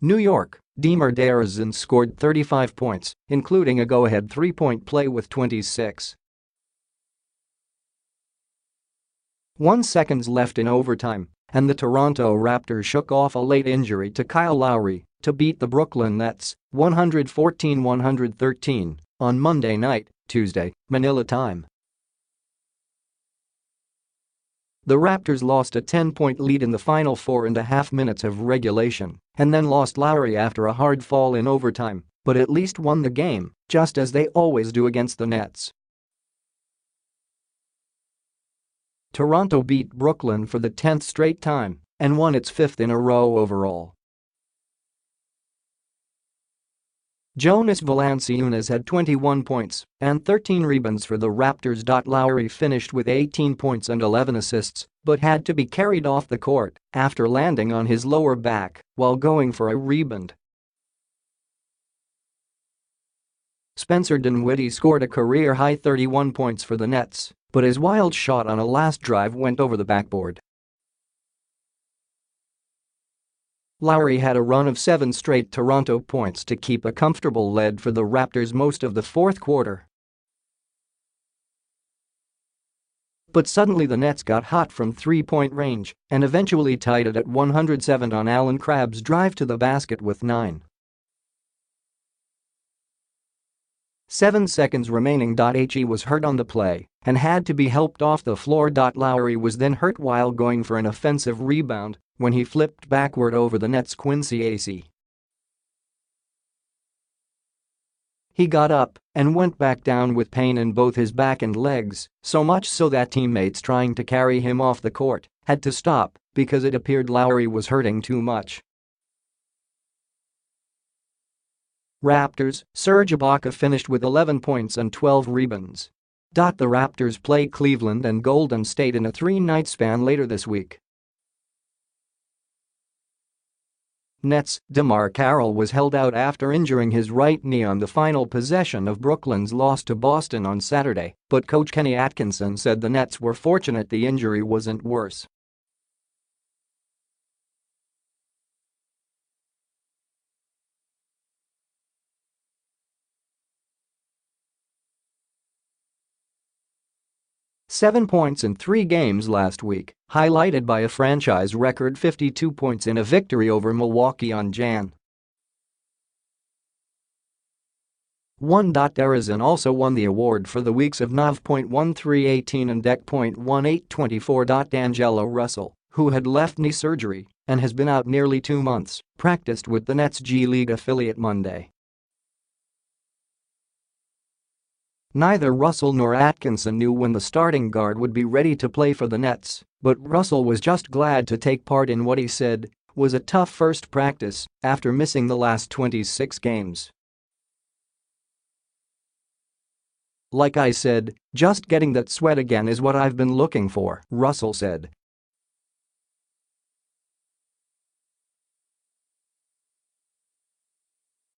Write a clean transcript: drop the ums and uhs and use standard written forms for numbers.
New York, DeMar DeRozan scored 35 points, including a go-ahead three-point play with 26. 1 seconds left in overtime, and the Toronto Raptors shook off a late injury to Kyle Lowry to beat the Brooklyn Nets 114-113 on Monday night, Tuesday, Manila time. The Raptors lost a 10-point lead in the final 4.5 minutes of regulation and then lost Lowry after a hard fall in overtime, but at least won the game, just as they always do against the Nets. Toronto beat Brooklyn for the 10th straight time and won its 5th in a row overall. Jonas Valanciunas had 21 points and 13 rebounds for the Raptors. Lowry finished with 18 points and 11 assists but had to be carried off the court after landing on his lower back while going for a rebound. Spencer Dinwiddie scored a career-high 31 points for the Nets, but his wild shot on a last drive went over the backboard. Lowry had a run of 7 straight Toronto points to keep a comfortable lead for the Raptors most of the fourth quarter. But suddenly the Nets got hot from three-point range and eventually tied it at 107 on Allen Crabbe's drive to the basket with 9.7 seconds remaining. He was hurt on the play and had to be helped off the floor. Lowry was then hurt while going for an offensive rebound when he flipped backward over the Nets' Quincy Acy. He got up and went back down with pain in both his back and legs, so much so that teammates trying to carry him off the court had to stop because it appeared Lowry was hurting too much. Raptors' Serge Ibaka finished with 11 points and 12 rebounds. The Raptors play Cleveland and Golden State in a 3-night span later this week. Nets' DeMar Carroll was held out after injuring his right knee on the final possession of Brooklyn's loss to Boston on Saturday, but coach Kenny Atkinson said the Nets were fortunate the injury wasn't worse. "7 points in 3 games last week, highlighted by a franchise record 52 points in a victory over Milwaukee on Jan. 1. DeRozan also won the award for the weeks of Nov.1318 and Dec.1824. D'Angelo Russell, who had left knee surgery and has been out nearly 2 months, practiced with the Nets' G League affiliate Monday. Neither Russell nor Atkinson knew when the starting guard would be ready to play for the Nets, but Russell was just glad to take part in what he said was a tough first practice after missing the last 26 games. "Like I said, just getting that sweat again is what I've been looking for," Russell said.